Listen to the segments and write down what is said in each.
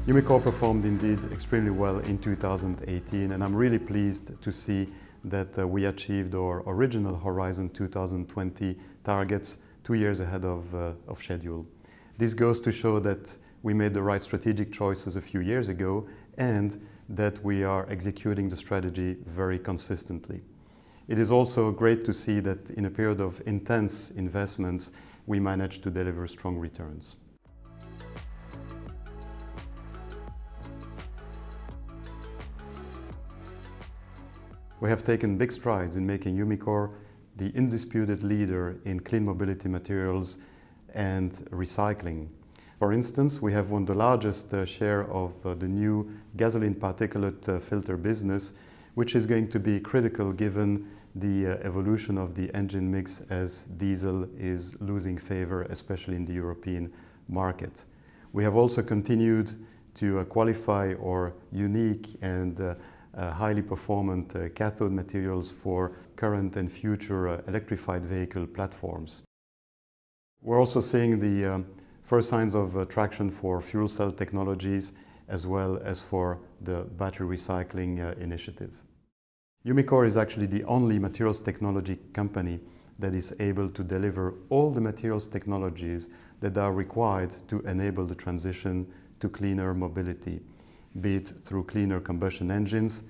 Umicore performed indeed extremely well in 2018, and I'm really pleased to see that we achieved our original Horizon 2020 targets 2 years ahead of schedule. This goes to show that we made the right strategic choices a few years ago and that we are executing the strategy very consistently. It is also great to see that in a period of intense investments, we managed to deliver strong returns. We have taken big strides in making Umicore the undisputed leader in clean mobility materials and recycling. For instance, we have won the largest share of the new gasoline particulate filter business, which is going to be critical given the evolution of the engine mix as diesel is losing favor, especially in the European market. We have also continued to qualify our unique and highly performant cathode materials for current and future electrified vehicle platforms. We're also seeing the first signs of traction for fuel cell technologies as well as for the battery recycling initiative. Umicore is actually the only materials technology company that is able to deliver all the materials technologies that are required to enable the transition to cleaner mobility, be it through cleaner combustion engines,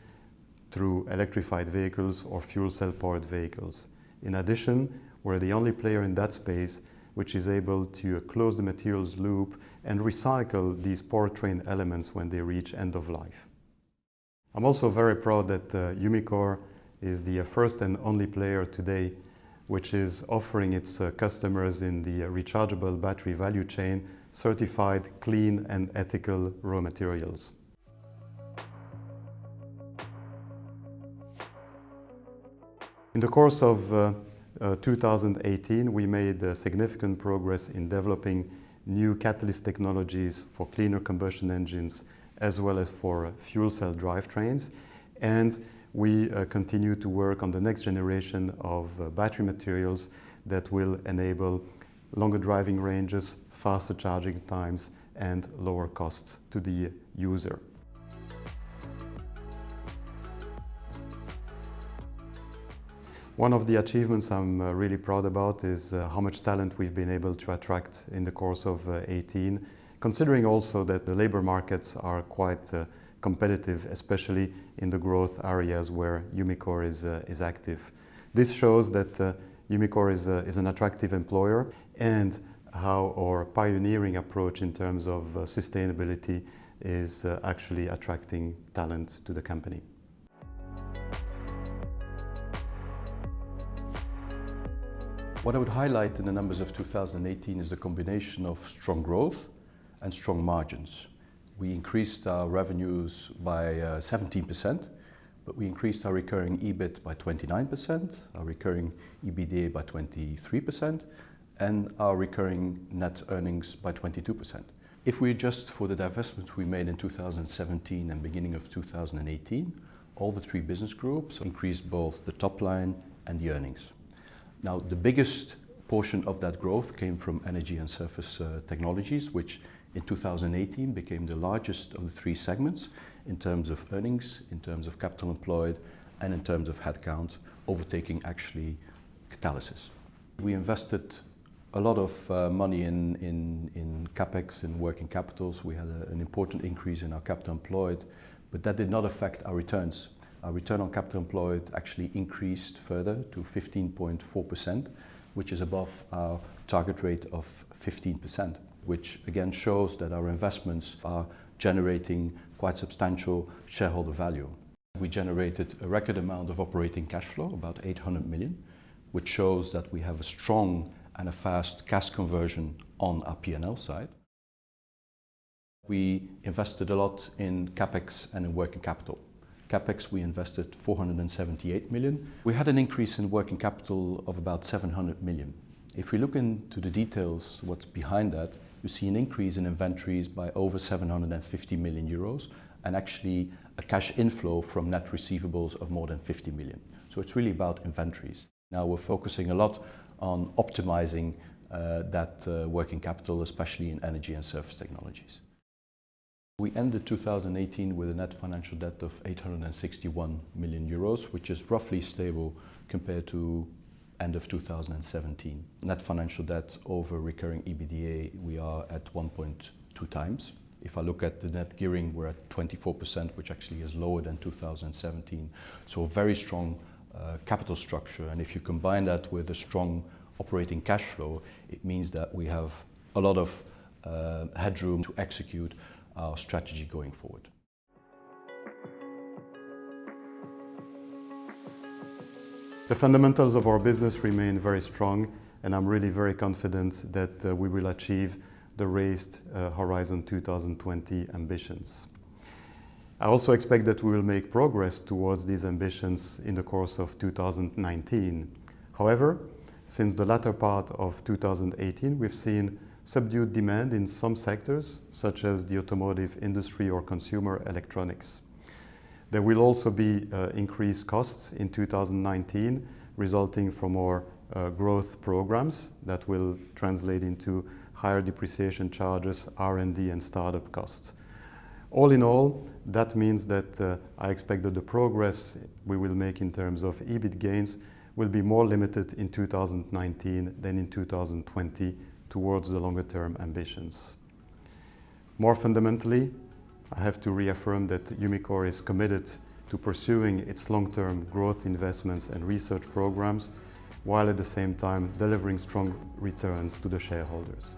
through electrified vehicles or fuel cell powered vehicles. In addition, we're the only player in that space which is able to close the materials loop and recycle these powertrain elements when they reach end of life. I'm also very proud that Umicore is the first and only player today which is offering its customers in the rechargeable battery value chain certified clean and ethical raw materials. In the course of 2018, we made significant progress in developing new catalyst technologies for cleaner combustion engines as well as for fuel cell drivetrains, and we continue to work on the next generation of battery materials that will enable longer driving ranges, faster charging times and lower costs to the user. One of the achievements I'm really proud about is how much talent we've been able to attract in the course of 2018, considering also that the labor markets are quite competitive, especially in the growth areas where Umicore is active. This shows that Umicore is an attractive employer and how our pioneering approach in terms of sustainability is actually attracting talent to the company. What I would highlight in the numbers of 2018 is the combination of strong growth and strong margins. We increased our revenues by 17%, but we increased our recurring EBIT by 29%, our recurring EBITDA by 23%, and our recurring net earnings by 22%. If we adjust for the divestments we made in 2017 and beginning of 2018, all the three business groups increased both the top line and the earnings. Now, the biggest portion of that growth came from energy and surface technologies, which in 2018 became the largest of the three segments in terms of earnings, in terms of capital employed, and in terms of headcount, overtaking actually catalysis. We invested a lot of money in capex, in working capitals. We had an important increase in our capital employed, but that did not affect our returns. Our return on capital employed actually increased further to 15.4%, which is above our target rate of 15%, which again shows that our investments are generating quite substantial shareholder value. We generated a record amount of operating cash flow, about 800 million, which shows that we have a strong and a fast cash conversion on our P&L side. We invested a lot in capex and in working capital. Capex, we invested 478 million. We had an increase in working capital of about 700 million. If we look into the details, what's behind that, you see an increase in inventories by over 750 million euros and actually a cash inflow from net receivables of more than 50 million. So it's really about inventories. Now we're focusing a lot on optimizing that working capital, especially in energy and surface technologies. We ended 2018 with a net financial debt of 861 million euros, which is roughly stable compared to end of 2017. Net financial debt over recurring EBITDA, we are at 1.2 times. If I look at the net gearing, we're at 24%, which actually is lower than 2017. So a very strong capital structure. And if you combine that with a strong operating cash flow, it means that we have a lot of headroom to execute our strategy going forward. The fundamentals of our business remain very strong, and I'm really very confident that we will achieve the raised Horizon 2020 ambitions. I also expect that we will make progress towards these ambitions in the course of 2019. However, since the latter part of 2018, we've seen subdued demand in some sectors, such as the automotive industry or consumer electronics. There will also be increased costs in 2019, resulting from our growth programs that will translate into higher depreciation charges, R&D and startup costs. All in all, that means that I expect that the progress we will make in terms of EBIT gains will be more limited in 2019 than in 2020 towards the longer term ambitions. More fundamentally, I have to reaffirm that Umicore is committed to pursuing its long-term growth investments and research programs, while at the same time delivering strong returns to the shareholders.